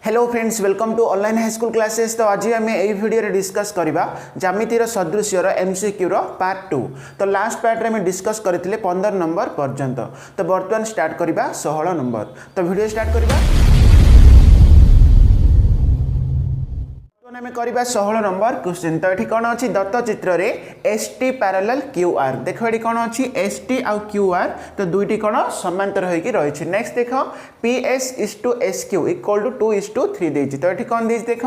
Hello friends, welcome to online high school classes. तो आज आम यही वीडियो रे डिस्कस करबा ज्यामितिर सदृश्यर एमसीक्यू रो पार्ट 2। तो लास्ट पार्ट रे हम डिस्कस करथिले 15 नंबर पर्यंत। तो वर्तमान स्टार्ट करबा 16 नंबर। तो वीडियो स्टार्ट करबा आम करबा 16 नंबर क्वेश्चन। तो ये कौन अच्छी दत्त चित्र रे एसटी पैरेलल क्यूआर। देख ये कौन अच्छी एसटी आउ क्यूआर। तो दुईटी कौन समांतर होइकी रही। नेक्स्ट देख PS is to SQ equal to 2:3 देछि। तो ये कौन देछि देख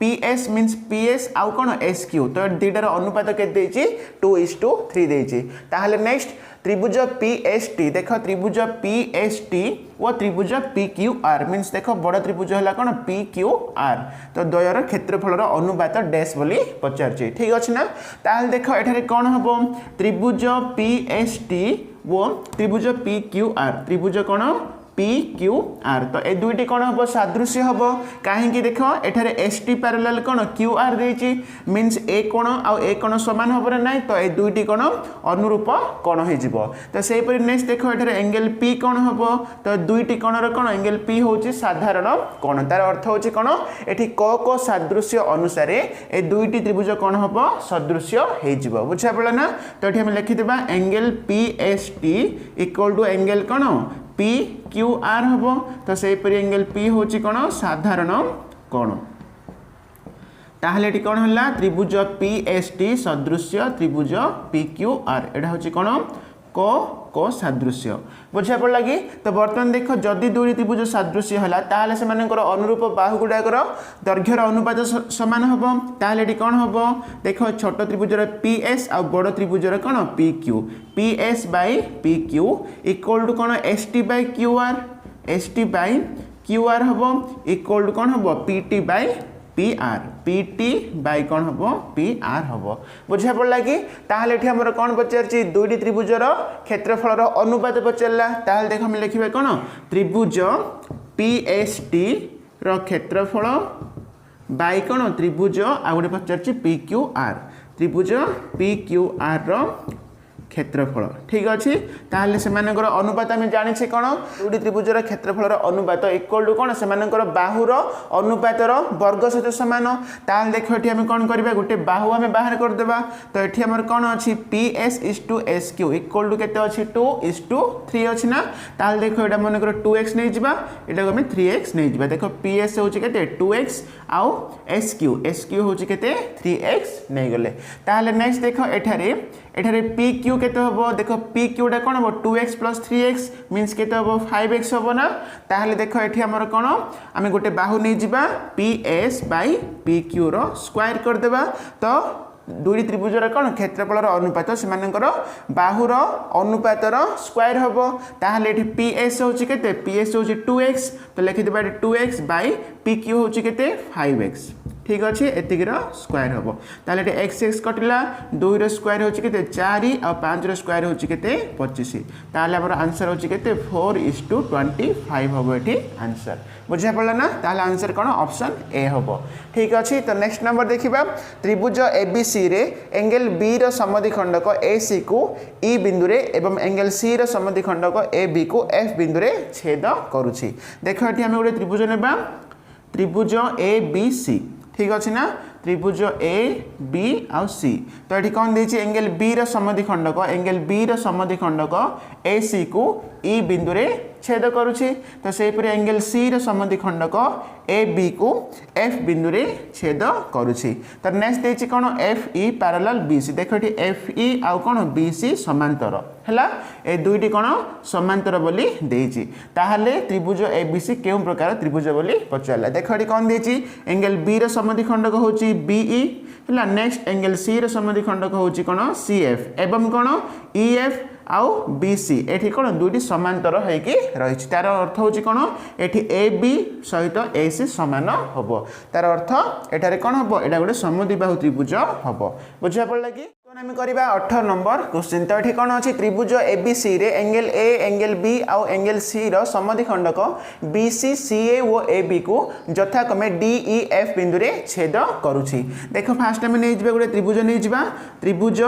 पीएस मीन्स पीएस आउ कौन एसक्यू। तो दुईटार अनुपात केते देछि 2:3 देछि। ताहले नेक्स्ट त्रिभुज पीएसटी देख त्रिभुज पीएसटी और त्रिभुज पीक्यूआर मीन्स देख बड़ त्रिभुज है कौन पीक्यूआर। तो द्वयर क्षेत्रफल अनुपात डैश बोली पचार। ठीक अच्छे ना। ताहले देख एठारे कौन हम त्रिभुज पीएसटी और त्रिभुज पीक्यूआर त्रिभुज कौन पीक्यूआर। तो ये दुईटी कौन हम सादृश्य हम कहीं देख एठारे एसटी पैरेलल कौन क्यूआर देछि मीन्स ए कोण आउ ए कोण समान हम ना। तो ये दुईटी कौन अनुरूप कोण हो। तो से नेक्स्ट देख एठारे एंगल पी कौन हम। तो दुईटी कोणर कौन एंगल पी हूँ साधारण कोण। तार अर्थ हूँ कौन ये क सादृश्य अनुसार ए दुईटी त्रिभुज कौन हम सदृश्य हो। बुझा पड़ा ना। तो ये लिखिदेबा angle P S T equal to angle कौन पी क्यू आर हम। तो से एंगल पी हूँ कौन साधारण कोण। ताहले ये कौन है त्रिभुज पी एस टी सदृश्य त्रिभुज पी क्यू आर। यहाँ हूँ कौन को सादृश्य। बुझा पड़ लगी। तो बर्तमान देख जदि दुई त्रिभुज सादृश्य है ताहले से अनुरूप बाहु गुड़ाकर दैर्घ्यर अनुपात सामान हम। ताहले ये कौन हम देख छोट त्रिभुजर पीएस आ बड़ त्रिभुजर कौन PQ PS by PQ equal to कौन ST by QR ST by QR हम इक्वल टू कौन हम PT by PR PT by कौन हम पीआर हम। बुझा पड़ा कि ताहले एठी हमर कौन पचारछि दुईटी त्रिभुजर क्षेत्रफल अनुपात पचारला। ताहले देख हम लिखिबा कौन त्रिभुज पीएसटी रो क्षेत्रफल बाय कौन त्रिभुज आ गोटे पचारछि पीक्यूआर त्रिभुज पीक्यूआर रो क्षेत्रफल। ठीक अच्छे। ताहले सेमानकर अनुपात आम जाने कौन दुईटी त्रिभुजर क्षेत्रफल अनुपात इक्वल टू कौन से बाहुर अनुपातर वर्ग सहित सामान। ताहले देख ये आम कौन करवा गोटे बाहु आम बाहर करदेबा। तो ये आम कौन अच्छी PS is to S Q equal to केते अच्छी 2:3 अच्छी ना। ताहले देख ये मनकर 2x नहीं जावा यहाँ आम 3x नहीं जावा। देख पीएस हूँ के 2x आउ एस क्यू हूँ के 3x नहीं गले। ताहले नेक्स्ट देख एठारे पी क्यू केते हम देख पी क्यूटा कौन हम 2x + 3x मीन्स केते हम 5x हम ना। ताहले देख ये आमर कौन आम गोटे बाहु नहीं जावा पीएस बाय पी क्यू रो स्क्वायर करदेबा। तो दुई त्रिभुजर कौन क्षेत्रफल अनुपात से बाहुर अनुपातर स्क्वायर हम। ताहले ये पीएस हूँ के पीएस हूँ 2x। तो लिखिदेबा 2x बाय पी क्यू हूँ के 5x। ठीक अच्छे एतिक स्क्वायर हम। ताहले ये x कटिला 2 स्क्वायर हूँ के 4 आ 5 स्क्वायर हूँ के 25। ताहले हमर आंसर हूँ के 4:25 हम ये आंसर। बुझा पड़ा ना। ताहले आंसर कौन ऑप्शन ए हम। ठीक अच्छे। तो नेक्स्ट नंबर देखिबा त्रिभुज एबीसी रे एंगल बी रो समद्विखंडक एसी को ई बिंदु रे एवं एंगल सी रो समद्विखंडक एबी को एफ बिंदु रे छेद करुछि। देख ये आम गोटे त्रिभुज नेबा त्रिभुज ए बी सी। ठीक अच्छे ना। त्रिभुज ए बी आउ सी। तो ये कौन देछि एंगल बी रो समद्विखंडक ए सी को ई बिंदु रे छेद करुछि। तो सेपरि एंगल सी रो समद्विखंडक ए बी को एफ बिंदु रे छेद करुछि। तो नेक्स्ट देछि कौन F E parallel B C. देख ये एफ ई आउ कौन बी सी समांतर है। ए दुईटी कौन समांतर बोली देछि। ताहले त्रिभुज ए बी सी केउं प्रकार त्रिभुज बोली पचारला। देख ये कौन देछि एंगल बी रो समद्विखंडक होछि बीई है। नेक्स्ट एंगल सी रो समद्विखंडक होछि कौन सीएफ एवं कौन ईएफ आउ बीसी एठी कौन दुईटी समांतर होइकी रही। तार अर्थ हूँ कौन एठी ए बी सहित ए सी सामान हम। तार अर्थ एठारे कौन हम यहाँ गोटे समद्विबाहु त्रिभुज हम। बुझा पड़ा कि आम करवा 18 नंबर क्वेश्चन। तो ये कौन अच्छी त्रिभुज एबीसी रे एंगल ए एंगल बी आउ एंगल सी रो समद्विखंडक बीसी सीए और एबी को यथाक्रमे डीईएफ बिंदु रे छेद करुछि। देखो फास्ट आम नहीं गोटे त्रिभुज नहीं त्रिभुज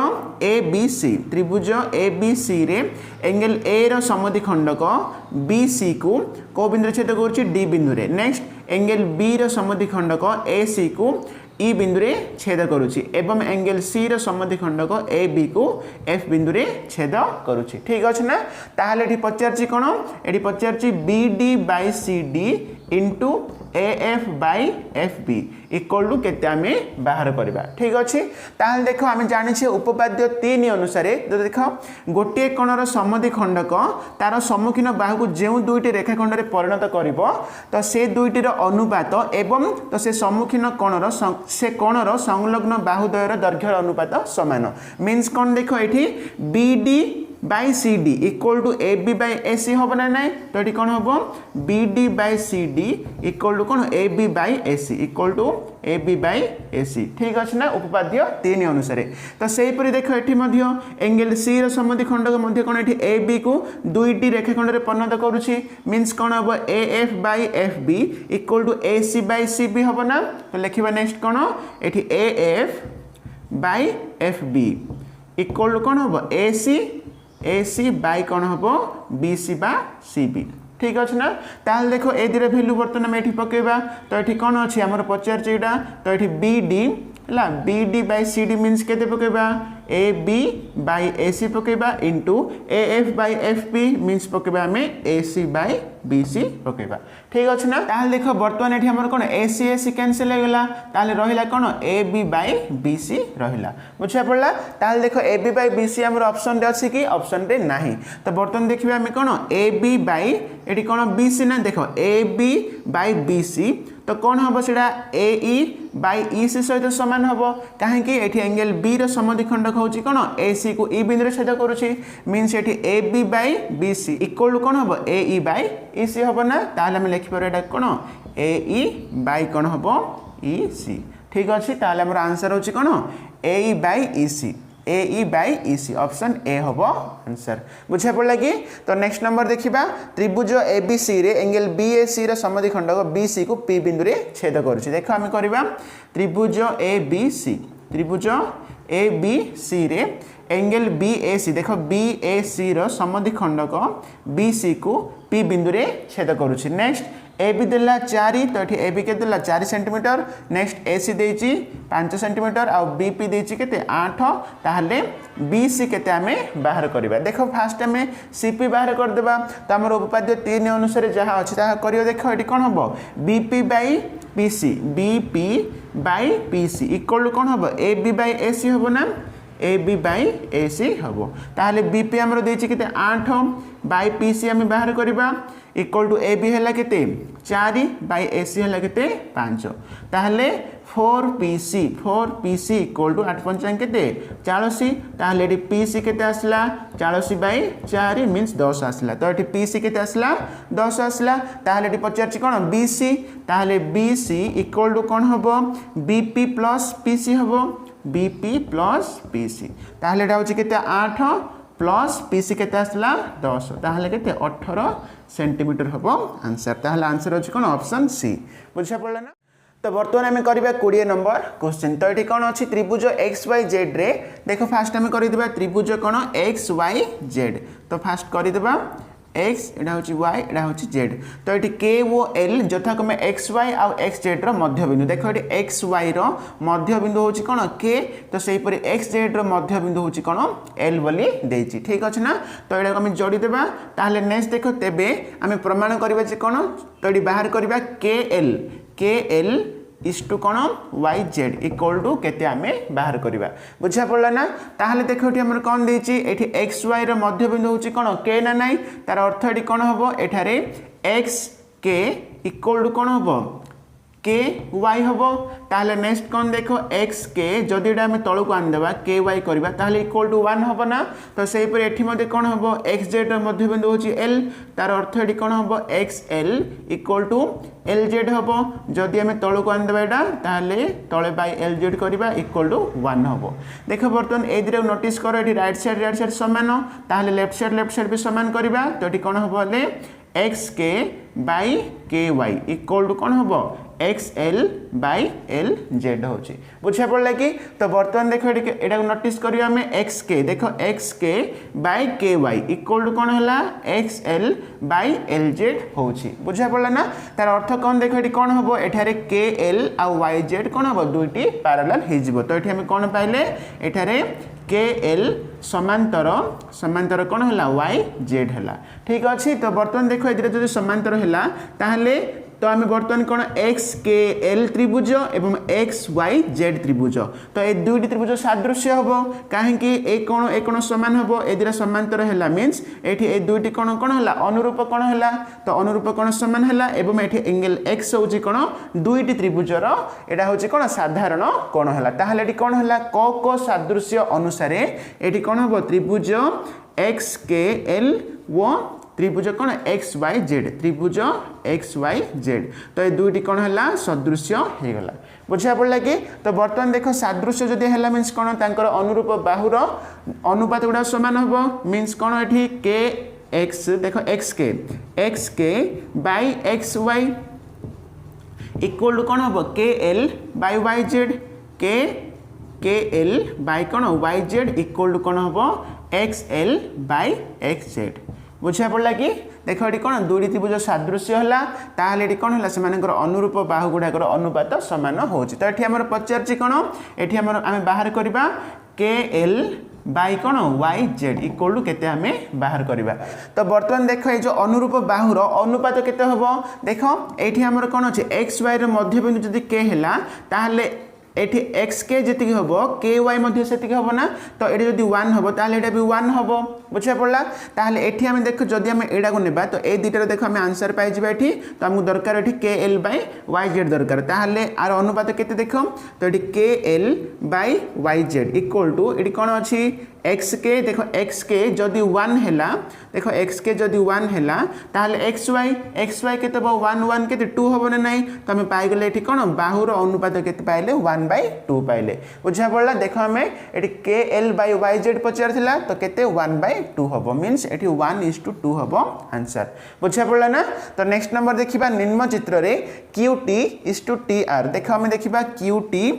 एबीसी त्रिभुज एबीसी रे एंगल ए रो समद्विखंडक बीसी को को बिंदु रे छेद करुछि डी बिंदु रे। नेक्स्ट एंगल बी रो समद्विखंडक एसी को ई बिंदु रे छेद करुछि एवं एंगल सी रो समद्विखंडक ए बी को एफ बिंदु रे छेद करुछि। ठीक अछि ना। ताहले एठी पचारछि कोन एठी पचारछि B D by C D into A F by F B equal to केते आमे बाहर करबा। ठीक अछि। ताहले देखो आमे जानि छे उपपाद्य 3 अनुसार तो देखो गोटे कोणर समद्विखंडक तार सम्मुखीन बाहु को जेउ दुईटी रेखाखंड रे परिणत करिवो तो से दुईटी रो अनुपात एवं तो से सम्मुखीन कोणर से कोणर संलग्न बाहुद्वयर दैर्घ्यर अनुपात समान। मीन्स कोन देखो एठी BD by C D equal to A B by A C हम ना ना। तो ये कौन हम B D by C D equal to कौन A B by A C equal to A B by A C. ठीक अच्छे ना उपपाद्य 3 अनुसार। तो सेहीपरि देख ये एंगल सी समद्विखंडक मध्य कौन ये ए बी को दुईटी रेखाखंड रे परिणत करुछि। मीन्स कौन हम A F by F B equal to A C by C B हम ना। तो लिखा नेक्स्ट कौन ये A F by F B equal to कौन हम ए सी बाय कौन हम बी सी बा सी बी। ठीक अच्छे ना। ताल देखो ए दुईटा भैल्यू बर्तमान आम ये पकेबा। तो ये कौन अच्छी आमर पचार यहाँ तो ये बी डी है B D by C D means के पकेबा A B by A C पकेबा into A F by F B means पकेबा आम ए सी बाय बी सी पकेबा। ठीक अच्छे ना। ताल देखो बर्तमान ये आमर कौन ए सी कैनसल हो गला ताल रहा कौन A B by B C रहा बुझा पड़ा। ताल देखो A B by B C आमर ऑप्शन रे अच्छी कि ऑप्शन रे नाही। तो बर्तमान देखिए आम कौन ए बी बाय ये कौन बी सी ना देखो A B by B C तो कौन हम सीटा ए ई बाय ई सी सहित सामान हम कहीं एंगल बी समद्विखंडक हूँ कौन ए सी को ई बिंदु छेद करुच्ची। मीन्स ये A B by B C equal to कौन हम ए ई बाय ई सी हम ना। ताहले आम लिखिपर एटा कौन ए ई बाय कौन हम ई सी। ठीक अच्छे। ताहले हमर आंसर होची कौन A E by E C A E by E C option A हम आंसर। बुझा पड़ा कि। तो नेक्स्ट नंबर देखिबा त्रिभुज ए बी सी रे एंगल बी ए सी समद्विखंडक बी सी को पी बिंदु रे छेद करुच्ची। देखो आम करबा त्रिभुज ए बी सी त्रिभुज ए बी सी रे एंगल बी ए सी देखो बी ए सी समद्विखंडक बी सी को पी बिंदु रे छेद करुच्ची। नेक्स्ट ए बी देला 4 तो ये ए बी के देला 4 सेंटीमीटर। नेक्स्ट ए सी देची 5 सेंटीमीटर आउ बी पी देची केते 8 ताहले बी सी केते आमे बाहर करबा। देखो फास्ट आमे सी पी बाहर कर देबा। तो हमर उपपाद्य 3 अनुसार जहाँ अछि ताहा करियो। देखो एटी कोन हबो B P by P C B P by P C equal to कोन हबो ए बी बाय ए सी हबो ना ए बी बाय ए सी हबो। ताहले बी पी हमर देची केते 8 बाय पी सी आमे बाहर करबा इक्वल टू ए बी है केते 4 बाय ए सी है केते 5 ताहले 4 पी सी इक्वल टू 8 पंचांग केते 84 ताहले एटी पी सी केते आसला 84 बाय 4 मीन्स 10 आसला। तो एटी पी सी केते आसला 10 आसला। ताहले एटी पचारछि कोन बी सी ताहले बी सी इक्वल टू कोन हबो B P plus P C हबो B P plus P C. ताहले एटा होछि केते 8 प्लस पी सी केते आसला 10 ताहले केते 18 सेंटीमीटर हम आंसर। ताहले आंसर होछि कोन ऑप्शन सी। बुझा पड़ला ना। तो बर्तमान आम करबा 20 नंबर क्वेश्चन। तो ये कौन अच्छी त्रिभुज एक्स वाई जेड रे देखो फास्ट आम करदेबा त्रिभुज कौन एक्स वाई जेड। तो फास्ट करदेबा एक्स एटा होची वाई एटा होची जेड। तो ये के वो एल यथाक्रमे एक्स वाई आउ एक्स जेड रो मध्य बिंदु। देखो ये एक्स वाई रो मध्य बिंदु होची कोन के तो सेही परि एक्स जेड रो मध्य बिंदु होची कोन एल बोली देछि। ठीक अछि ना। तो एटा हम जोड़ी देबा। ताहले नेक्स्ट देखो तेबे आम प्रमाण करबा जे कोन तो ये बाहर करबा के एल इस टू कौन वाई जेड इक्वल टू केते आमे बाहर करबा। बुझा पड़ला ना। ताहले देखो एठी हमर कोन देछि एठी एक्स वाई रो मध्य बिंदु होछि कोन के ना नाही तार अर्थ एठी कोन हबो एठारे एक्स के इक्वल टू कोन हबो के वाई हम ताहले नेक्स्ट कौन देखो एक्स के जदि एटा हम तलू को आनदेबा के वाई करबा ताहले इक्वल टू 1 हम ना तो सेही पर एठी मध्ये कोन हम एक्स जेड मध्य बिंदु होची एल तार अर्थ एठी कोन हम X L equal to L Z हम जदि हम तलू को आनदेबा एटा ताहले तळे बाय एल जेड करबा इक्वल टू 1 हम देखो बर्तन ए दिरे नोटिस करो एठी राइट साइड समान ताहले लेफ्ट साइड भी समान करबा तो एठी कोन हम ले एक्स के बाय के वाई इक्वल टू कौन हम X L bye L Z हो बुझा पड़ा कि तो बर्तमान देखो ये नोटिस करिया हमें एक्स के देखो एक्स के बाय के वाई इक्वल टू कौन है x L bye L Z हो बुझा पड़ा ना तार अर्थ कौन देखो ये कौन हम एठारे के एल आ वाई जेड कौन हम दुईटी पैरेलल हो तो ये कौन पाइले एठारे के एल समांतर कौन है वाई जेड है ठीक अच्छे तो बर्तमान देखो ये समांतर है ताहले तो आम बर्तमान कौन एक्स के एल त्रिभुज एवं एक्स वाई जेड त्रिभुज तो ये दुईटी त्रिभुज सादृश्य हम कहीं कोण सामान हम ए दुटा समांतर है मीन्स ये दुईटी कोण कौन है अनुरूप कोण है तो अनुरूप कोण सामान है एवं ये एंगल एक्स हूँ कौन दुईटी त्रिभुजर यहाँ हूँ कौन साधारण कोण है ताहले ये कौन है क सादृश्य अनुसार ये कौन हम त्रिभुज एक्स के एल व त्रिभुज कौन एक्स वाई जेड त्रिभुज एक्स वाई जेड तो ये दुईटी कौन है सदृश्य हो गला बुझा पड़ा कि तो बर्तमान देखो सादृश्य जदि है मीन्स कौन तांकर अनुरूप बाहुर अनुपात गुड़ा सामान हम मीन्स कौन ये के एक्स देखो X K by X Y equal to कौन हम K L by Y Z K L by कौन वाई जेड इक्वल टू कौन हम X L by X Z बुझा पड़ा कि देख ये कौन दुईटी त्रिभुज सादृश्य है ये कौन है से अनुरूप बाहु गुड़ाकर अनुपात सामान हो तो ये आम पचार कौन ये आम बाहर करवा के एल बाय कौन वाई जेड इक्वल टू केते आम बाहर करवा तो बर्तमान देख ये जो अनुरूप बाहुर अनुपात केते हम देख ये आमर कौन अच्छे एक्स वाई मध्यबिंदु जदि के है ताहले एठी एक्स के जी हम के वाई से हम ना तो ये जब 1 हम ताहले भी 1 हम बुझा पड़ा ताहले एठी आम देख जदि आम एटा को नेबा तो ए दुईटार देख आम आंसर पाई एठी तो आमको दरकार एठी के एल बाय वाई जेड दरकार ताहले आर अनुपात केते देख तो ये K L by Y Z equal to ये कौन अच्छी एक्स के देख एक्स के जदि 1 है देख एक्स के जदि 1 है ताहले एक्स वाई के 1 के 2 हम ना नहीं तो आम पाइगले ये कौन बाहुर अनुपात के पाइले 1/2 पाइले बुझा पड़ा देख आम ये K L by Y Z पचार तो केते 1/2 हम मीन्स ये 1:2 हम आंसर बुझा पड़ा ना तो नेक्स्ट नंबर देखा निम्न चित्र रे Q T is to T R देख आम देखा क्यू टी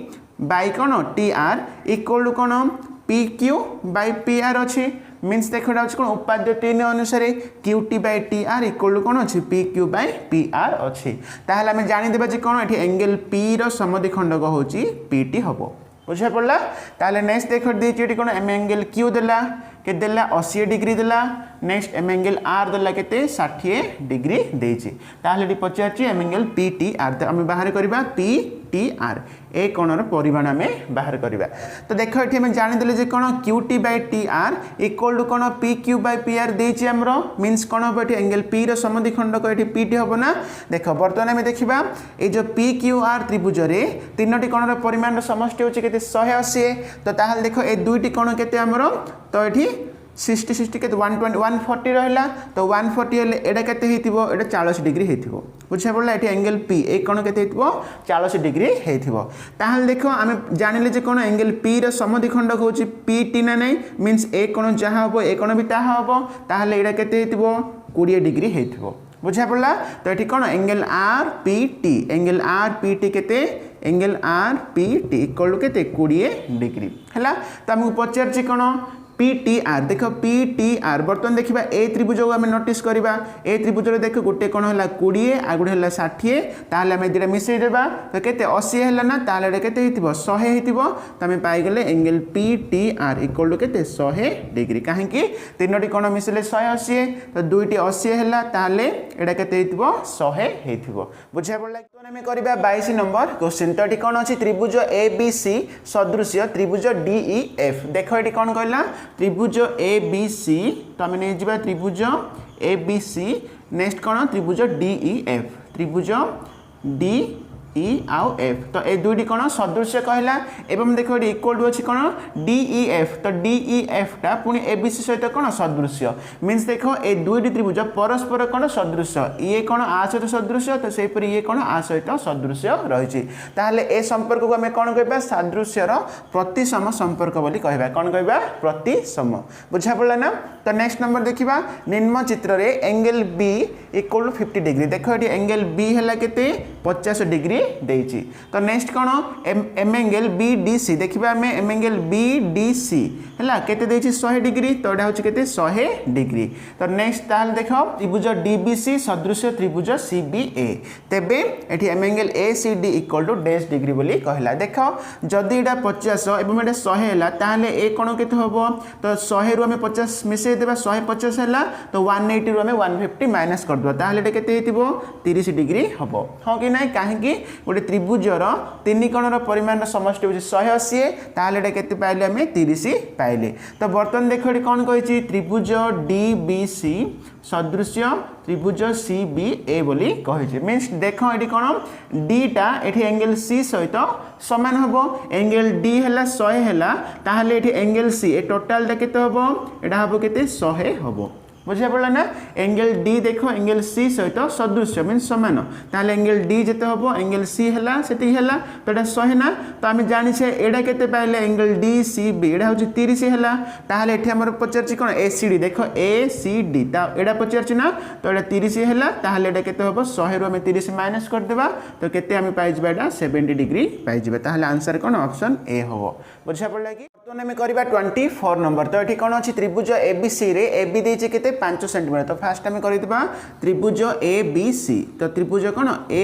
बाय कौन टी आर इक्वल टू कौन P Q by P R अच्छी मीन्स देख कौन उपाद्य 3 अनुसार Q T by T R equal to कौन अच्छी P Q by P R अच्छी ताहले आम जानीदेबा जे कौन ये एंगल पी समद्विखंडक हूँ पी टी हम बुझा पड़ा ताहले नेक्स्ट देख देखिए कौन एम एंगल क्यू देला के देला 80 डिग्री देला नेक्स्ट एम एंगल आर देला केते 60 डिग्री देछि ताहले डी पचारछि एम एंगल पी टी आर तो आम बाहर करबा पी टी आर ए कोणर परिमाण आम बाहर करबा तो देख ये आम जानीदेले जे कौन Q T by T R equal to कौन P Q by P R देछि आमर मीन्स कौन हम ये एंगल पी समद्विखंडक ये पी टी हम ना देख बर्तमान आम देखा ये जो पी क्यू आर त्रिभुज रे तीनोटी कोणर परिमाण समष्टि होछि केते 180 तो ताहले देख ए दुईटी कोण केते आमर तो ये 60 के 140 रहा तो 140 हेल्ले एटा केते हेतिबो एटा 40 डिग्री हेतिबो बुझा पड़ा ये एंगल पी ए कोण केते हेतिबो 40 डिग्री हेतिबो ताहले देखो आमे जानिले जे कोण एंगल पी रो समद्विखंडक होची पी टी ना नहीं मीन्स ए कोण जहा हबो ए कोण भी ताहा हबो ताहले एटा केते हेतिबो 20 डिग्री हेतिबो बुझा पड़ा तो ये कौन एंगल आर पी टी केते angle R P T equal to केते 20 डिग्री है तो आमको पचार कौन पी टी आर देख पी टी आर बर्तमान देखा ए त्रिभुज को आम नोटिस करवा ए त्रिभुज देख गोटे कौन है 20 आ गोटे है 60 ताहले आम दुटा मिसई देबा तो केते 80 है ना ताहले केते हेतिबो 100 हेतिबो तो आम पाइगले angle P T R equal to केते 100 डिग्री कहीं तीनोटी कोण मिसले 180 तो दुईटी 80 है ताहले एटा केते हेतिबो 100 हेतिबो बुझा पड़ला तो आम करबा 22 नंबर क्वेश्चन तो एटी कोन अछि त्रिभुज ए बी सी सदृश्य त्रिभुज डी ई एफ देखो एटी कोन कहला त्रिभुज ए बी सी तो आम नहीं जा त्रिभुज ए बी सी नेक्स्ट कौन त्रिभुज डी ई एफ त्रिभुज डी ई आउ एफ तो ए दुईटी कौन सदृश कहला एवं देख ये इक्वल टू अच्छी कौन डीई एफ तो डीई एफ टा पुणी एबीसी सहित कौन सदृश मीन्स देख ए दुईटी त्रिभुज परस्पर कौन सदृश ये कौन आ सहित सदृश तो सेपरी ये कौन आ सहित सदृश रही ए संपर्क को आम कौन कह सादृश्यर प्रतिसम संपर्क बोली कहबा कौन कहबा प्रतिसम बुझा पड़ा ना तो नेक्स्ट नंबर देखिबा निम्न चित्र रे angle B equal to 50 degree देख ये एंगल बी है केते 50 डिग्री देइछि तो नेक्स्ट कौन M angle B D C देखिबा आम M angle B D C है केते देइछि 100 डिग्री तो एटा होछि केते 100 डिग्री तो नेक्स्ट ताल देख त्रिभुज डीबीसी सदृश त्रिभुज सीबीए तेबे एठी M angle A C D equal to dash degree बोली कहला देख जदि एटा 50 एवं एटा 100 हैला ताले ए कोण केते होबो तो 100 रु हमें 50 मिसे देबा 150 हैला तो 180 रु हमें 150 माइनस कर दबा ताले एटा केते हेतिबो 30 डिग्री हबो हां कि नै काहे कि गोटे त्रिभुजर तीन कोणर परिमाण समष्टि होछि 180 ताले एटा केते पाइले हमें 30 पाइले तो बर्तन देख एठी कोन कहिछि त्रिभुज डीबीसी सदृश त्रिभुज सीबीए बोली कहिछि मीन्स देख एठी कोन डी टा एठी एंगल सी सहित समान हबो एंगल डी हला 100 हला ताहले एठी एंगल सी ए टोटल टा केते हबो एटा हबो केते 100 हबो बुझा पड़ा ना एंगल डी देखो एंगल सी सहित सदृश मीन्स समान ताहले एंगल डी जेते हबो एंगल सी हला सेति हला तो एटा 100 ना तो आमे जानि छे एडा केते पाइले एंगल डी सी बी एडा होची 30 हला ताहले एठी हमर पचरची कोन एसीडी देखो एसीडी ता एडा पचरची ना तो एडा 30 हला ताहले एडा केते हबो 100 रु हमें 30 माइनस कर देबा तो केते हमें पाइ जबा एडा 70 डिग्री पाइ जबा ताहले आंसर कोन ऑप्शन ए हबो बुझा पड़ला कि तो हमें करबा 24 नंबर तो एठी कोन अछि त्रिभुज एबीसी रे एबी देछि केते 5 सेंटीमीटर तो फास्ट आम कर त्रिभुज ए बी सी तो त्रिभुज कौन ए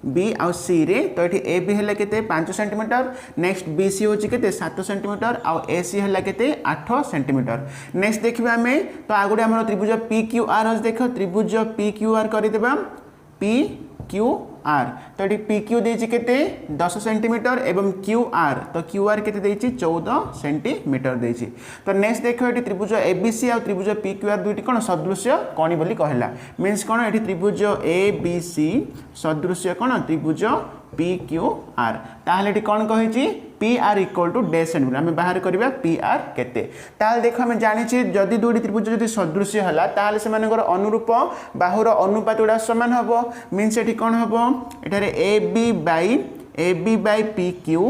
बी आउ सी रे तो ये ए बी है केते 5 सेंटीमीटर नेक्स्ट बी सी होची केते 7 सेंटीमीटर आउ ए सी है केते 8 सेंटीमीटर नेक्स्ट देखिबा हमें तो आगुडे हमर त्रिभुज पी क्यू आर देख त्रिभुज पी क्यू आर कर देबा पी क्यू आर तो ये पी क्यू देछि केते 10 सेंटीमीटर एवं क्यू आर तो क्यू आर केते देछि 14 सेंटीमीटर देछि तो नेक्स्ट देखो ये त्रिभुज एबीसी और त्रिभुज पी क्यू आर दुईटी कोन सदृश कोणी बोली कहला मीन्स कोन ये त्रिभुज एबीसी सदृश कोन त्रिभुज पी क्यू आर ताहले एटी कोन कहिछि P R equal to dash centimetre आम बाहर करबा पी आर केते ताहले देखो हम जानिछि जदि दुईटी त्रिभुज जदि सदृश हला ताहले सेमानकर अनुरूप बाहुर अनुपात गुडा समान हबो मीन्स एटी कोन हबो एटारे A B by P Q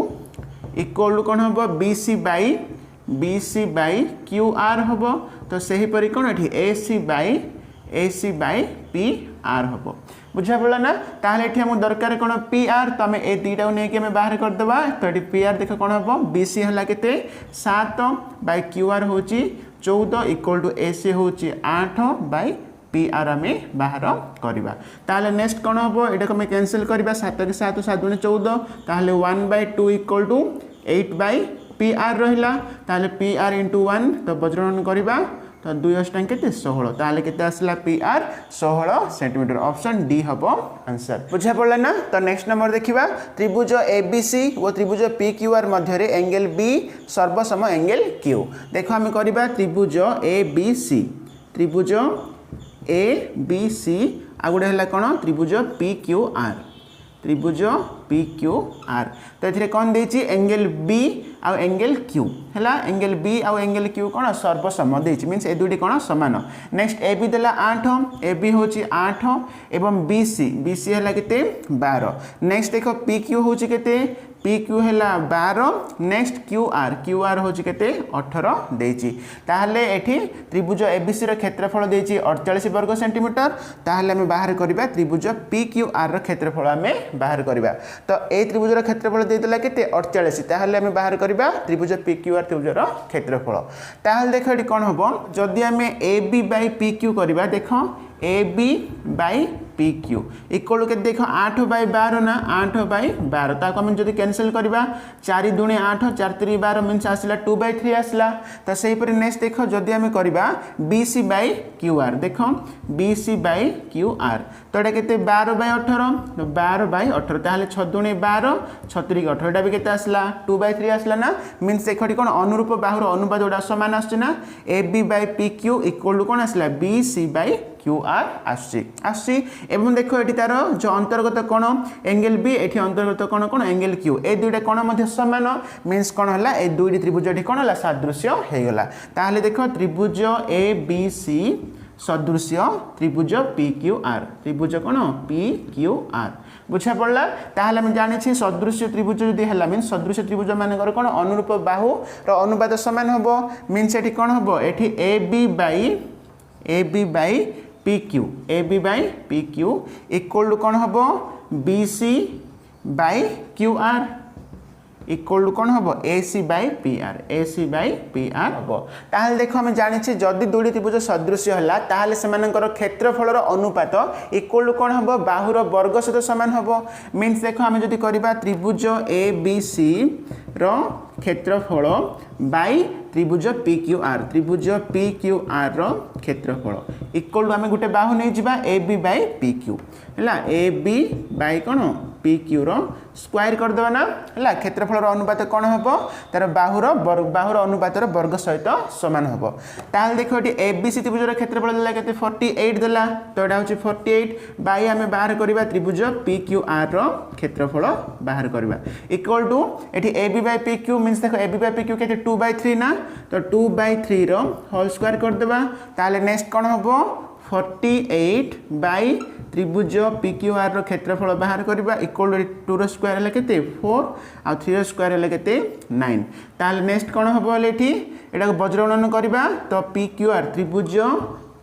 equal to कोन हबो B C by Q R हबो तो सही परि कोन एठी A C by P R हबो बुझा पड़ा ना ताहले एठी हम दरकार कोन पी आर तो हमें ए दुईटा नै कि हमें बाहर कर देबा तो एठी पी आर देखो कोन हबो बी सी हला केते 7 बाई क्यू आर होची 14 इक्वल टू ए सी होची 8 बाई पी आर आम बाहर करवा ताहले नेक्स्ट कौन हम ये आम कैंसिल करवा 7 के 7 7 गुणे 14 ताहले 1/2 equal to 8 by P R रहा ताहले पी आर इंटू 1 तो वज्रगणन करवा तो 2 अष्टांग केते 16 ताहले केते आसला P R 16 centimetre option D हबो आंसर बुझा पड़ला ना तो नेक्स्ट नंबर देखिबा त्रिभुज एबीसी और त्रिभुज पी क्यू आर मध्य रे एंगल बी सर्वसम एंगल क्यू देखो हम करबा त्रिभुज एबीसी त्रिभुज ए बी सी आ गोटे है कौन त्रिभुज पी क्यू आर त्रिभुज पी क्यू आर तो ये कौन देछि एंगल बी आउ एंगल क्यू है एंगल बी आउ एंगल क्यू कौन सर्वसम देछि मीन्स ए दुईटी कौन समान नेक्स्ट ए बी देला 8 ए बी होछि 8 एवं बी सी है केते 12 नेक्स्ट देखो पी क्यू होछि केते पी क्यू है 12 नेक्स्ट क्यू आर होछि केते 18 देछि ताहले एठी त्रिभुज एबीसी रो क्षेत्रफल देछि 48 वर्ग सेंटीमीटर ताहले हम बाहर करबा त्रिभुज पी क्यू आर रो क्षेत्रफल हम बाहर करबा तो ए त्रिभुज रो क्षेत्रफल देदेला केते 48 ताहले हम बाहर करबा त्रिभुज पी क्यू आर त्रिभुज रो क्षेत्रफल ताहले देखो एठी कोन हबो जदि हम A B by P Q करबा देखो A B by P Q equal के देख 8 बाई 12 ना 8 बाई 12 ताको हम जदि कैंसिल करबा 4 दुणे 8 4 3 12 मीन्स आसला 2 बाई 3 आसला तो सही पर नेक्स्ट देखो जदि हम करबा B C by Q R देखो B C by Q R तो एटा केते 12 बाई 18 तो 12 बाई 18 ताहले 6 दुणे 12 36 18 एटा भी केते आसला 2 बाई 3 आसला ना मीन्स देखो कोन अनुरूप बाहुर अनुपात जोडा समान आछे ना A B by P Q equal to कोन आसला B C by Q R आसी एवं देख ये तार जो अंतर्गत कोण एंगल बी ये अंतर्गत कोण कोण एंगल क्यू ए दुईटा कोण मध्य समान मीन्स कौन है ये दुईटी त्रिभुज कौन है सादृश्य होगला ताहले देख त्रिभुज ए बी सी सदृश्य त्रिभुज पी क्यू आर त्रिभुज कौन पी क्यू आर बुझा पड़ा ताहले हम जाने सदृश्य त्रिभुज जदि है मीन्स सदृश्य त्रिभुज मानकर कौन अनुरूप बाहु अनुपात सामान हम मीन्स ये कौन हम ये A B by P Q equal to कौन हम B C by Q R equal to कौन हम AC बाई पी आर हम ताहले देख आम जानी जदि दुईटी त्रिभुज सदृश्य है ताहले सेमानकर क्षेत्रफल अनुपात इक्वल टू कौन हम बाहुर वर्ग सहित सामान हम मीन्स देख आम जदि करवा त्रिभुज ABC रो क्षेत्रफल बाई त्रिभुज PQR रो क्षेत्रफल इक्वल टू आम गोटे बाहु नहीं जावा AB बाई PQ है AB बाई कौन PQ रो स्क्वायर करदेवा ना है क्षेत्रफल अनुपात कौन हम तार बाहुर अनुपात वर्ग सहित सामान हम ताल देख ये ABC त्रिभुजर क्षेत्रफल देला केते 48 देला तो यहाँ हूँ 48 बाई आम बाहर करवा त्रिभुज PQR रो क्षेत्रफल बाहर करवा इक्वल टू ये AB बाई PQ मीन्स देख AB बाई PQ के 2/3 ना तो 2/3 रो होल स्क्वायर करदेवा ताले नेक्स्ट कौन हम 48 बाई त्रिभुज PQR रो क्षेत्रफल बाहर करवा इक्वल टू 2 रो स्क्वायर है केते 4 आ 3 रो स्क्वायर है केते 9 ताले नेक्स्ट कौन हम एठी एटा वज्र गुणन करवा तो PQR त्रिभुज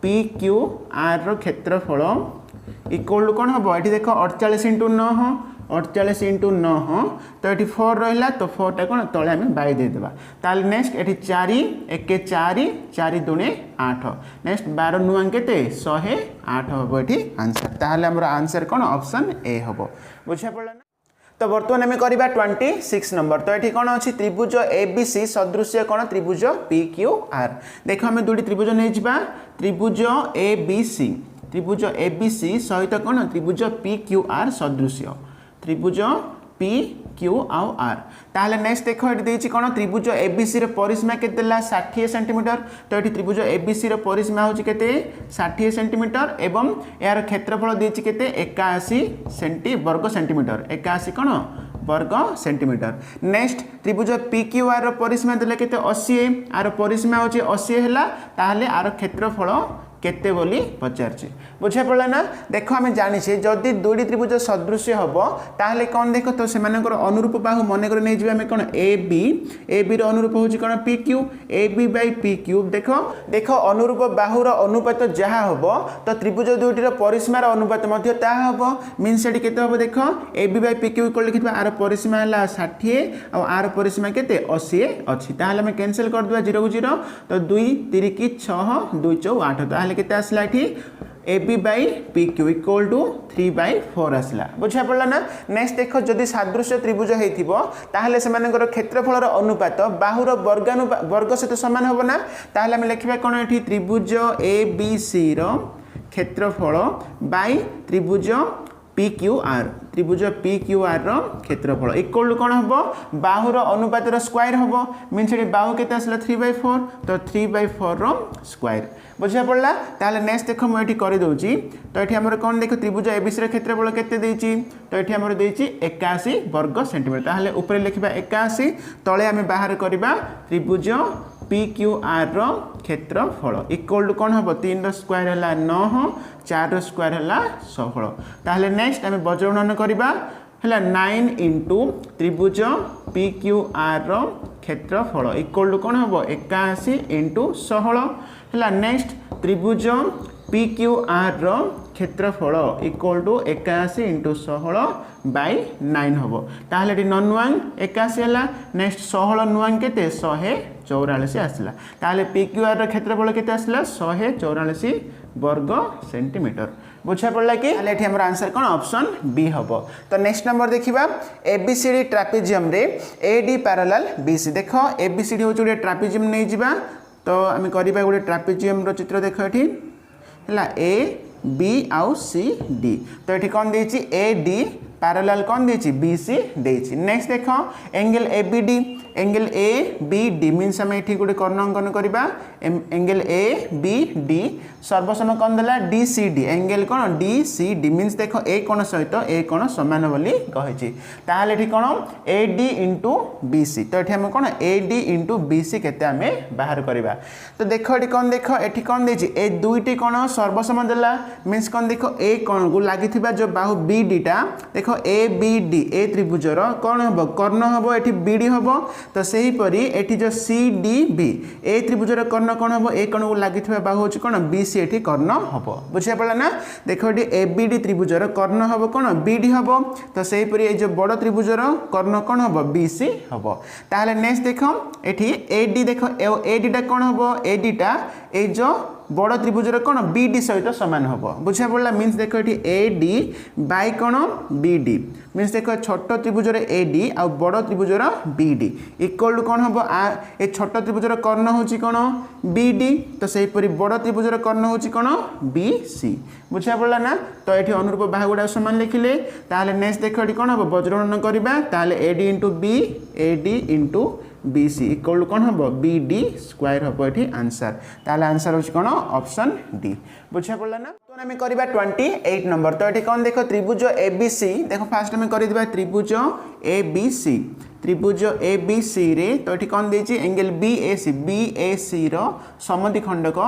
PQR रो क्षेत्रफल इक्वल टू कौन हम एठी देखो 48 × 9 48 × 9 तो ये 4 रहा तो 4 टा कौन तले आम बाई देदेबा ताल नेक्स्ट ये 4 1 4 4 2 8 नेक्स्ट 12 नुआ केते 108 हम ये आंसर ताहले हमर आंसर कौन ऑप्शन ए हम बुझा पड़ा ना तो बर्तमान आम करवा 26 नंबर तो ये कौन अच्छी त्रिभुज ABC सदृश्य कौन त्रिभुज PQR देख आम दुईटी त्रिभुज नहीं जावा त्रिभुज ABC सहित कौन त्रिभुज PQR सदृश्य त्रिभुज PQR ताहले नेक्स्ट देख ये कौन त्रिभुज ABC रो परिसीमा केते 60 सेंटीमीटर तो ये त्रिभुज ABC रो परिसीमा होची केते 60 सेंटीमीटर एवं यार क्षेत्रफल देछि केते 81 वर्ग सेंटीमीटर 81 कौन वर्ग सेंटीमीटर नेक्स्ट त्रिभुज PQR रो परिसीमा देले केते 80 आर परिसीमा होची 80 हैला ताहले आर क्षेत्रफल केते बोली पचारछि बुझा पड़ा ना देख आम जानी जदि दुईटी त्रिभुज सदृश्य हम ताहले कौन देख तो से अनुरूप बाहु मनकर नहीं जाए आम कौन AB रो अनुरूप होची कौन PQ AB बाई PQ देख अनुरूप बाहुर अनुपात जहाँ हम तो त्रिभुज दुईटर परिसीमार अनुपात हम मीन्स से केते हम देख AB बाई PQ इक्वल लिखिबा आर परिसीमा है 60 और आर परिसीमा केते 80 अच्छी ताहले आम कैंसिल करदेबा 0 को 0 तो 2 3 की 6 2 4 8 ताहले केते आसला एठी AB by PQ equal to 3/4 आसला बुझा पड़ा ना नेक्स्ट देख जदि सादृश्य त्रिभुज होइथिबो ताहले सेमानकर क्षेत्रफल अनुपात बाहुर वर्ग सहित सामान होबो ना ताहले हम लिखिबा कोन एठी त्रिभुज ABC रो क्षेत्रफल बाई त्रिभुज PQR रो क्षेत्रफल इक्वल टू कौन हम बाहुर अनुपात स्क्वायर हम मीन्स बाहु केते आसला 3/4 तो 3/4 रो स्क्वायर बुझा पड़ा ताहले नेक्स्ट देख मुझे कर दूची तो ये आम कौन देख त्रिभुज ABC रो क्षेत्रफल केते देछि तो ये आम देछि 81 वर्ग सेंटीमीटर ताहले ऊपर लिखिबा 81 तले आम बाहर करबा त्रिभुज PQR रो क्षेत्रफल इक्वल टू कौन हम 3 रो स्क्वायर है 9 4 रो स्क्वायर है 16 ताहले नेक्स्ट आम वज्र गुणन करबा है 9 इंटू त्रिभुज PQR रो क्षेत्रफल इक्वल टू कौन हम 81 इंटू 16 है नेक्स्ट त्रिभुज PQR रो क्षेत्रफल इक्वल टू 81 इंटू 16 बाई 9 हम ताहले नुआंग 81 है नेक्स्ट 16 नुआंग केते 144 आसला ताहले PQR रो क्षेत्रफल केते आसला 144 वर्ग सेंटीमीटर बुझा पड़ा कि ये हमर आंसर कौन ऑप्शन बी हम तो नेक्स्ट नंबर देखा ABCD ट्रापेजियम रे AD पैरेलल BC देख ABCD हूँ गोटे ट्रापेजियम नहीं जावा तो आम करवा गोटे ट्रापेजियम रो चित्र देख ये है A B आउ C D तो ये कौन देछि AD पैरेलल कौन देछि BC देछि। नेक्स्ट देख angle ABD, angle ABD means आम ये गोटे कर्ण अंकन करवा एंगल ABD सर्वसम कौन देला DCD एंगल कौन DCD मीन्स देख ए कोण सहित ए कोण समान बोली कही ताहले एठी कोण AD इंटू BC तो ये कौन AD इंटू BC केते आमे बाहर करवा। तो देख ये कौन देख ये कौन देछि ए दुईटी कोण सर्वसम देला मीन्स कौन देख ए कोण को लागि जो बाहु BD टा देख ABD ए त्रिभुजर कौन हम कर्ण हम ये BD हम तो सही परी एठी जो CDB ए त्रिभुजर कर्ण कौन हम ए कोण को लागि बाहु होछि कोण BC एठी कर्ण हम बुझिया पड़ला ना। देखो ये ABD त्रिभुजर कर्ण हम कौन BD हम तो सही परी ए जो बड़ त्रिभुजर कर्ण कौन हम BC हम। ताहले नेक्स्ट देख एठी AD देख AD टा कौन हम AD टा ए जो बड़ त्रिभुजर कौन BD सहित सामान हम बुझा पड़ा मीन्स देख ये AD बाय कौन BD मीन्स देख छोट त्रिभुजर AD आ बड़ त्रिभुजर BD इक्वल टू कौन हम ए छोट त्रिभुजर कर्ण होची कौन BD तो सही परी बड़ त्रिभुजर कर्ण होची कौन BC बुझा पड़ा ना। तो ये अनुरूप बाहु गुड़ा सामान लिखिले ताहले नेक्स्ट देख ये कौन हम वज्रगणन करवा ताहले AD into B AD into BC equal to कौन हम BD स्क्वायर हम ये आंसर ताहले आंसर होची कौन ऑप्शन D बुझा पड़ा ना। तो आम करवा 28 नंबर। तो ये कौन देख त्रिभुज ABC देख फास्ट आम कर त्रिभुज ABC त्रिभुज ABC रे तो ये कौन देछि एंगल BAC रो समद्विखंडक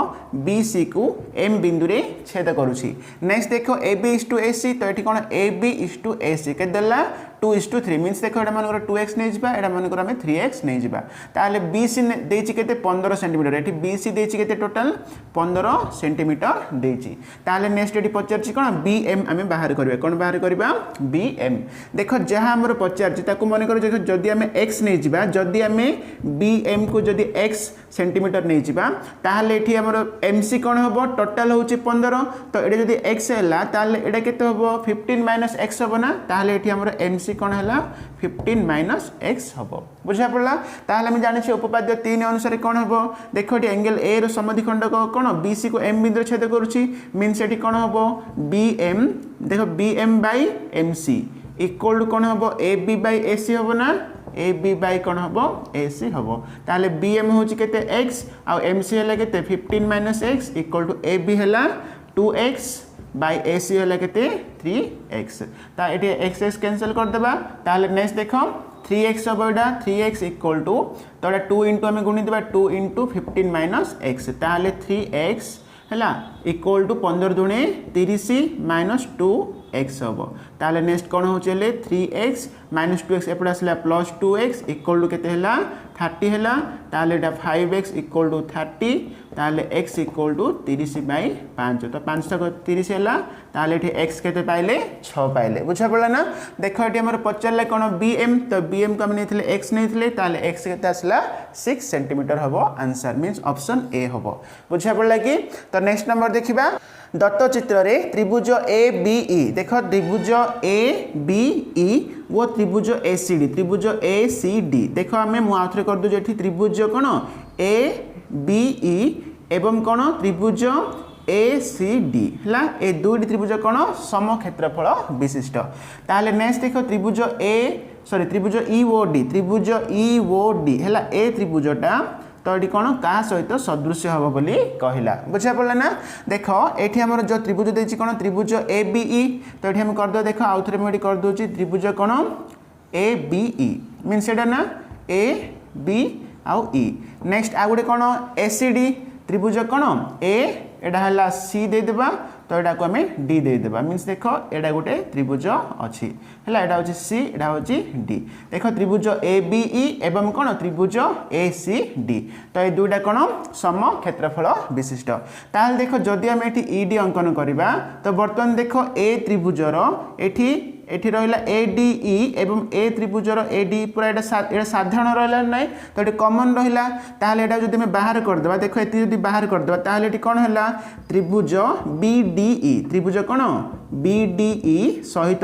BC को M बिंदु रे छेद करूछि। नेक्स्ट देखो AB is to AC तो ये कौन AB is to AC के देला 2:3 मीन्स देखो एटा मानकर 2x नै जिबा एटा मानकर हमें 3x नै जिबा ताले BC देछि केते 15 सेंटीमीटर एठी BC देछि केते टोटल 15 सेंटीमीटर देछि। ताले नेक्स्ट एठी पचारछि कोन BM हमें बाहर करबा कोन बाहर करबा BM देखो जहां हमर पचारछि ताको मानकर देखो जदी हमें x नै जिबा जदी हमें BM को जदी x सेंटीमीटर नै जिबा ताले एठी हमर MC कोन होबो टोटल होछि 15 तो एठी जदी x हैला ताले एटा केते होबो 15 - x होबो ना ताले एठी हमर MC कौन है 15 - x हम बुझा पड़ा। ताहले हम जाने उपपाद्य 3 अनुसार कौन हम देख ये एंगल ए रो समद्विखंडक कौन BC को M बिंदु छेद करुछि मीन्स एटी कौन हम BM देखो BM by MC equal to कौन हम AB बाय AC हम ना AB बाय कौन हम AC हम ताहले BM होछि केते x आ MC हैला केते 15 - x इक्वल टू AB हैला 2x बाय AC होला केते 3x ता एटी x कैंसिल कर देबा ताले नेक्स्ट देखो 3x होबा 3x इक्वल टू तो 2 इंटू हमें गुणी देबा 2 इंटू 15 - x ताले 3x हैला इक्वल टू 15 दुणे 30 - 2x होबो ताले नेक्स्ट कोन होचले 3x - 2x एपडा असला प्लस 2x इक्वल टू केते हैला 30 हैला ताले एटा 5x इक्वल टू 30 ताले x इक्वल टू 30/5 तो 5 तक 30 हैला ताले एठी x केते पाइले 6 पाइले बुझा पड़ा ना। देखो एठी हमर पचरले कोन BM तो BM को हम नेथिले x नेथिले ताले x केते असला 6 सेंटीमीटर हबो आंसर मींस ऑप्शन A हबो बुझा पड़ला कि। तो नेक्स्ट नंबर देखिबा दत्त चित्र रे त्रिभुज ABE देखो त्रिभुज ABE वो त्रिभुज ACD देखो आमे मु आउथरे कर दु जेठी त्रिभुज कोन ABE एवं कोन त्रिभुज ACD हला ए दुईटी त्रिभुज कोन सम क्षेत्रफल विशिष्ट ताले नेक्स्ट देखो त्रिभुज त्रिभुज EOD हला ए त्रिभुजटा तो ये कौन क्या सहित सदृश्य हम बोली कहला बुझा पड़ा ना। देख ये आम जो त्रिभुज देछि कौन त्रिभुज ABE तो ये करदे देख आउ थे मुझे कर दूसरी त्रिभुज कौन ABE मीन्स एटा ना AB आउ E नेक्स्ट आ गए कौन ACD त्रिभुज कौन एटा है C देदेबा तो यहाँ को आम D देदेबा मीन्स देख एटा गोटे त्रिभुज अच्छी है यहाँ हूँ C यहाँ हूँ D देख त्रिभुज ABE एवं कौन त्रिभुज ACD तो ये दुईटा कौन सम क्षेत्रफल विशिष्ट ताल देख जदि आम ये ED अंकन करवा तो बर्तमान देख ए त्रिभुजर एठी रहिला ADE एवं ए त्रिभुजर AD पूरा एटा साधारण रहिला नै तो एटी कॉमन रहिला ताले एटा जदि मैं बाहर कर देबा देखो एती जदि बाहर कर देबा ताले एटी कोन हला त्रिभुज BDE त्रिभुज कोन BDE सहित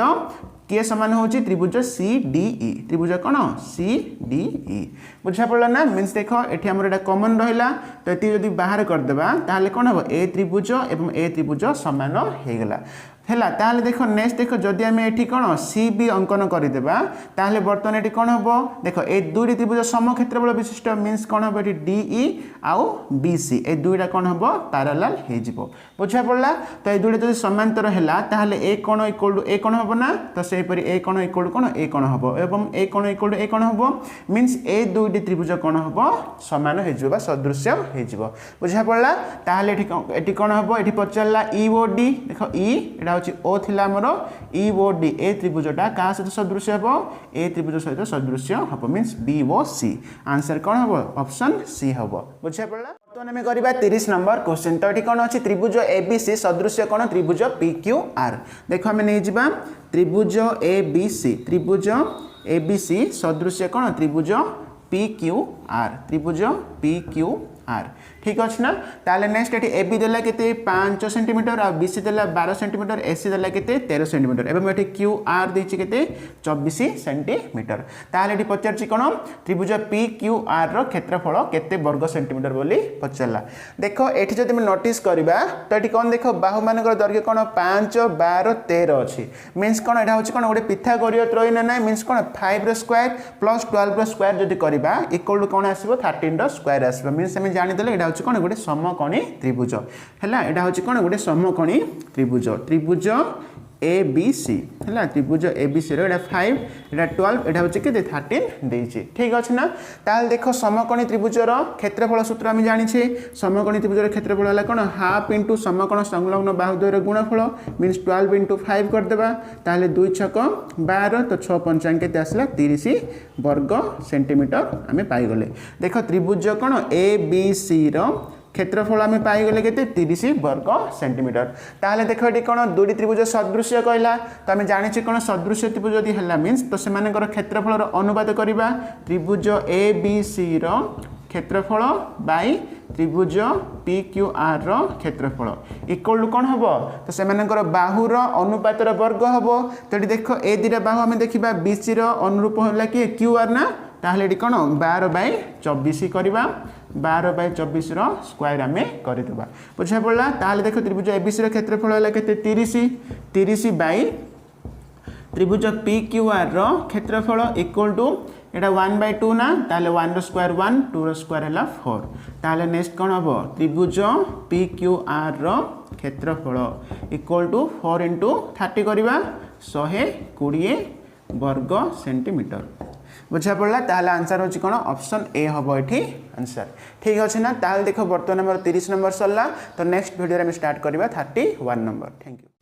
किए समान होची त्रिभुज CDE त्रिभुज कोन CDE बुझा पड़ला ना मीन्स देख एठी हमर एटा कॉमन रहिला तो एती जदि बाहर कर देबा ताले कोन हो ए त्रिभुज एवं ए त्रिभुज समान हे गेला है ताहले देख नेक्स्ट देख जदि आम ये कौन सी बी अंकन करदेबा ताहले बर्तमान ये कौन हम देख ए दुईटी त्रिभुज समक्षेत्रफल विशिष्ट मीन्स कौन हम ये डीई आउ बीसी ए दुईटा कौन हम पैरेलल हो बुझा पड़ा तो ये दुईटा जब समांतर है ताहले ए कोण इक्वल टू ए कोण हम ना तो सेपरी ए कोण इक्वल टू कौन ए कोण हम एवं ए कोण इक्वल टू ए कोण हम मीन्स ए दुईटी त्रिभुज कौन हम सामान हो सदृश्य हो बुझा पड़ा ताहले ये कौन हम ये पचारा ई ओ डी देख ई यहाँ हूँ ओ थिला आमर ई ओ डी ए त्रिभुजटा क्या सहित सदृश्य हम ए त्रिभुज सहित सदृश्य हम means B O C answer कौन हम ऑप्शन सी हम बुझा पड़ा। बर्तमान आम करवा 30 नंबर क्वेश्चन तो ये कौन अच्छी त्रिभुज ए बी सी सदृश्य कौन त्रिभुज पी क्यू आर देख आम नहीं जावा त्रिभुज ए बी सी सदृश्य कौन त्रिभुज पी क्यू आर ठीक अच्छे ना ताले नेक्स्ट ये ए बी देला केते 5 सेंटीमीटर आ बी सी देला 12 सेंटीमीटर ए सी देला केते 13 सेंटीमीटर एवं ये क्यू आर देछि केते 24 सेंटीमीटर ताले ये पचारछि कोन त्रिभुज पी क्यू आर रो क्षेत्रफल केते वर्ग सेंटीमीटर बोली पचारला देखो एठी जदि हम नोटिस करबा तो एठी कोन देखो बाहु मानकर दैर्घ्य कोन 5 12 13 अछि मींस कोन एटा होछि कोन गोटे पिथागोरीय त्रयी ना मींस कोन 5 रो स्क्वायर प्लस 12 रो स्क्वायर जदि करबा इक्वल टू कोन आसीबो 13 रो स्क्वायर आसीबो मींस हम जानि देले एटा होछि कोन गोटे समकोणी त्रिभुज हैला एटा होछि कोन गोटे समकोणी त्रिभुज ए बी सी है त्रिभुज ए बी सी एटा 5 एटा 12 एटा होछि केते 13 देछि ठीक अछि ना ताल देखो समकोणी त्रिभुजर क्षेत्रफल सूत्र हम जानि छे समकोणी त्रिभुजर क्षेत्रफल हला कोन हाफ इनटू समकोण संलग्न बाहु द्वयर गुणफल मींस 12 इनटू 5 कर देबा ताले 2 छक 12 तो 6 पंचांग केते आसला 30 वर्ग सेंटीमीटर आमे पाई गले देखो त्रिभुज कोन ए बी सी रो क्षेत्रफल आम पाईगले के 30 वर्ग सेंटीमीटर ताहले देख ये कौन दुईटी त्रिभुज सदृश्य कहला तो आम जाने कौन सदृश्य त्रिभुज जदि है मीन्स तो से क्षेत्रफल अनुपात करवा त्रिभुज ए बी सी रो क्षेत्रफल बाई त्रिभुज पी क्यू आर रो क्षेत्रफल इक्वल टू कौन हम तो से बाहुर अनुपातर वर्ग हम तो देख ए दुटा बाहु आम देखा बी सी अनुरूप है कि क्यू आर ना ताहले ये कौन 12/24 करवा 12/24 स्क्वायर आम करदेबा बुझा पड़ा ताहले देख त्रिभुज एबीसी क्षेत्रफल है केते 30 बाई त्रिभुज पी क्यू आर रो क्षेत्रफल इक्वल टू एटा 1/2 ना ताहले 1 रो स्क्वायर 1 2 रो स्क्वायर है 4 ताहले नेक्स्ट कौन हम त्रिभुज पी क्यू आर रो क्षेत्रफल इक्वल टू 4 इंटू 30 करवा 120 वर्ग सेंटीमीटर बुझा पड़ा ताहले आंसर होची कोन ऑप्शन ए हबो एठी आंसर ठीक अछि ना ताहले देखो बर्तमान हमर 30 नंबर सरला तो नेक्स्ट वीडियो रे हम स्टार्ट करबा 31 नंबर थैंक यू।